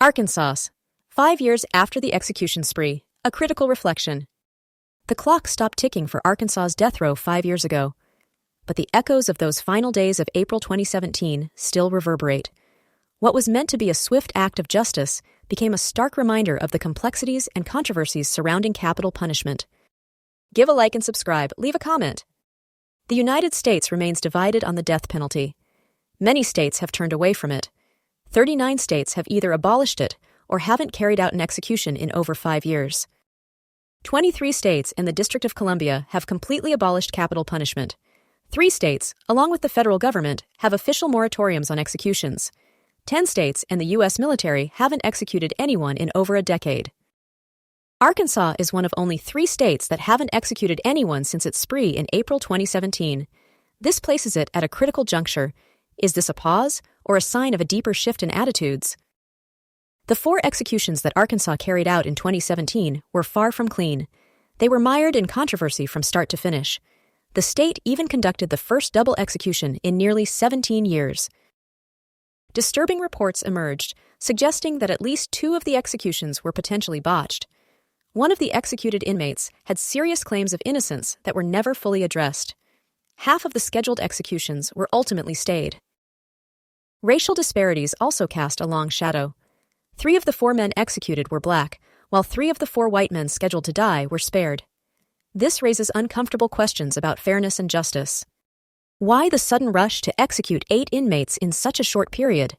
Arkansas. 5 years after the execution spree, a critical reflection. The clock stopped ticking for Arkansas's death row 5 years ago, but the echoes of those final days of April 2017 still reverberate. What was meant to be a swift act of justice became a stark reminder of the complexities and controversies surrounding capital punishment. Give a like and subscribe, leave a comment. The United States remains divided on the death penalty. Many states have turned away from it. 39 states have either abolished it or haven't carried out an execution in over 5 years. 23 states and the District of Columbia have completely abolished capital punishment. 3 states, along with the federal government, have official moratoriums on executions. 10 states and the U.S. military haven't executed anyone in over a decade. Arkansas is one of only 3 states that haven't executed anyone since its spree in April 2017. This places it at a critical juncture. Is this a pause or a sign of a deeper shift in attitudes? The 4 executions that Arkansas carried out in 2017 were far from clean. They were mired in controversy from start to finish. The state even conducted the first double execution in nearly 17 years. Disturbing reports emerged, suggesting that at least 2 of the executions were potentially botched. One of the executed inmates had serious claims of innocence that were never fully addressed. Half of the scheduled executions were ultimately stayed. Racial disparities also cast a long shadow. 3 of the 4 men executed were black, while 3 of the 4 white men scheduled to die were spared. This raises uncomfortable questions about fairness and justice. Why the sudden rush to execute 8 inmates in such a short period?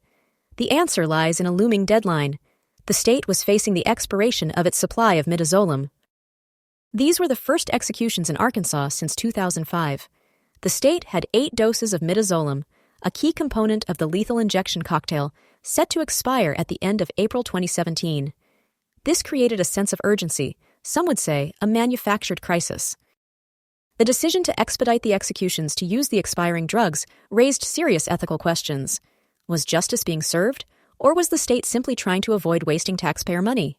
The answer lies in a looming deadline. The state was facing the expiration of its supply of midazolam. These were the first executions in Arkansas since 2005. The state had 8 doses of midazolam, a key component of the lethal injection cocktail, set to expire at the end of April 2017. This created a sense of urgency, some would say a manufactured crisis. The decision to expedite the executions to use the expiring drugs raised serious ethical questions. Was justice being served, or was the state simply trying to avoid wasting taxpayer money?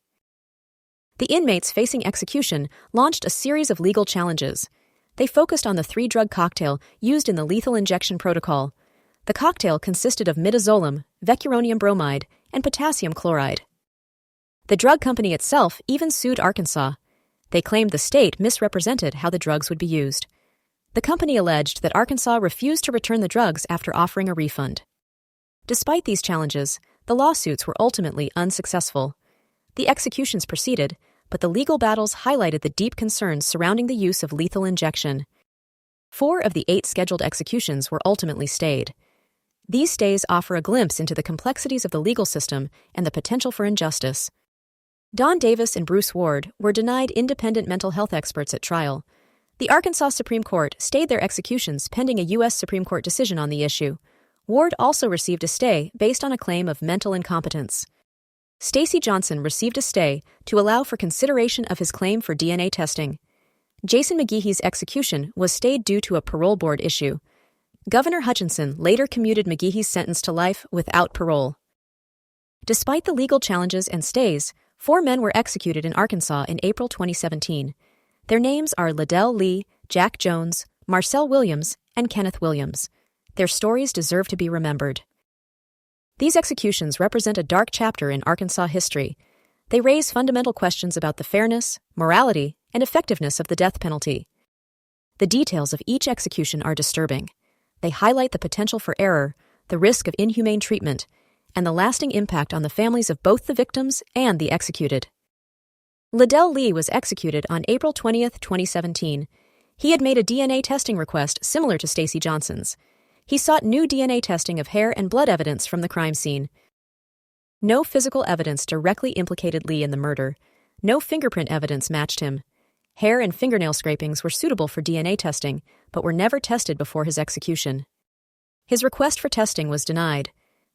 The inmates facing execution launched a series of legal challenges. They focused on the 3-drug cocktail used in the lethal injection protocol. The cocktail consisted of midazolam, vecuronium bromide, and potassium chloride. The drug company itself even sued Arkansas. They claimed the state misrepresented how the drugs would be used. The company alleged that Arkansas refused to return the drugs after offering a refund. Despite these challenges, the lawsuits were ultimately unsuccessful. The executions proceeded, but the legal battles highlighted the deep concerns surrounding the use of lethal injection. 4 of the 8 scheduled executions were ultimately stayed. These stays offer a glimpse into the complexities of the legal system and the potential for injustice. Don Davis and Bruce Ward were denied independent mental health experts at trial. The Arkansas Supreme Court stayed their executions pending a U.S. Supreme Court decision on the issue. Ward also received a stay based on a claim of mental incompetence. Stacey Johnson received a stay to allow for consideration of his claim for DNA testing. Jason McGeehy's execution was stayed due to a parole board issue. Governor Hutchinson later commuted McGeehy's sentence to life without parole. Despite the legal challenges and stays, 4 men were executed in Arkansas in April 2017. Their names are Liddell Lee, Jack Jones, Marcel Williams, and Kenneth Williams. Their stories deserve to be remembered. These executions represent a dark chapter in Arkansas history. They raise fundamental questions about the fairness, morality, and effectiveness of the death penalty. The details of each execution are disturbing. They highlight the potential for error, the risk of inhumane treatment, and the lasting impact on the families of both the victims and the executed. Liddell Lee was executed on April 20, 2017. He had made a DNA testing request similar to Stacey Johnson's. He sought new DNA testing of hair and blood evidence from the crime scene. No physical evidence directly implicated Lee in the murder. No fingerprint evidence matched him. Hair and fingernail scrapings were suitable for DNA testing, but were never tested before his execution. His request for testing was denied.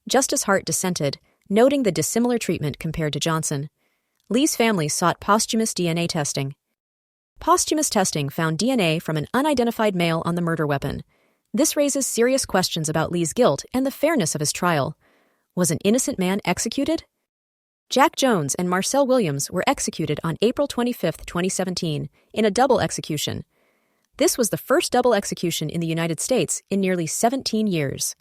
Justice Hart dissented, noting the dissimilar treatment compared to Johnson. Lee's family sought posthumous DNA testing. Posthumous testing found DNA from an unidentified male on the murder weapon. This raises serious questions about Lee's guilt and the fairness of his trial. Was an innocent man executed? Jack Jones and Marcel Williams were executed on April 25, 2017, in a double execution. This was the first double execution in the United States in nearly 17 years.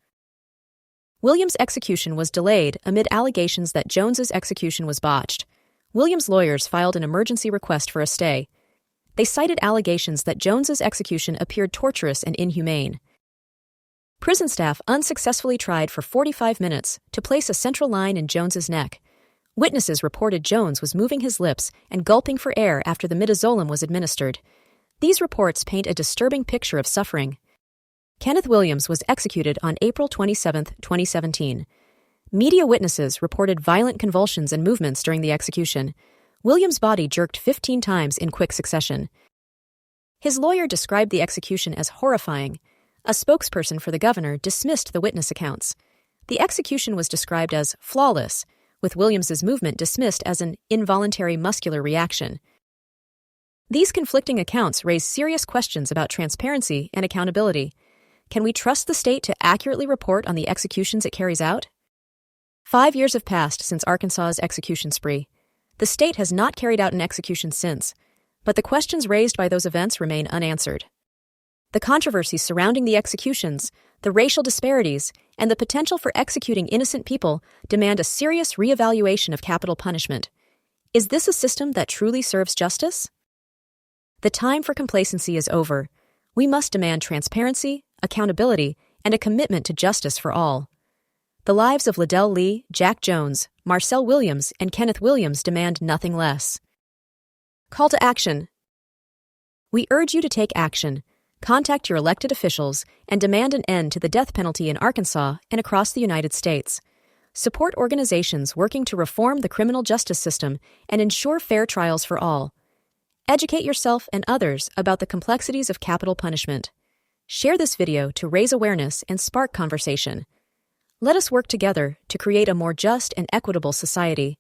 Williams' execution was delayed amid allegations that Jones's execution was botched. Williams' lawyers filed an emergency request for a stay. They cited allegations that Jones's execution appeared torturous and inhumane. Prison staff unsuccessfully tried for 45 minutes to place a central line in Jones's neck. Witnesses reported Jones was moving his lips and gulping for air after the midazolam was administered. These reports paint a disturbing picture of suffering. Kenneth Williams was executed on April 27, 2017. Media witnesses reported violent convulsions and movements during the execution. Williams' body jerked 15 times in quick succession. His lawyer described the execution as horrifying. A spokesperson for the governor dismissed the witness accounts. The execution was described as flawless, with Williams's movement dismissed as an involuntary muscular reaction. These conflicting accounts raise serious questions about transparency and accountability. Can we trust the state to accurately report on the executions it carries out? 5 years have passed since Arkansas's execution spree. The state has not carried out an execution since, but the questions raised by those events remain unanswered. The controversies surrounding the executions, the racial disparities, and the potential for executing innocent people demand a serious reevaluation of capital punishment. Is this a system that truly serves justice? The time for complacency is over. We must demand transparency, accountability, and a commitment to justice for all. The lives of Liddell Lee, Jack Jones, Marcel Williams, and Kenneth Williams demand nothing less. Call to action. We urge you to take action. Contact your elected officials and demand an end to the death penalty in Arkansas and across the United States. Support organizations working to reform the criminal justice system and ensure fair trials for all. Educate yourself and others about the complexities of capital punishment. Share this video to raise awareness and spark conversation. Let us work together to create a more just and equitable society.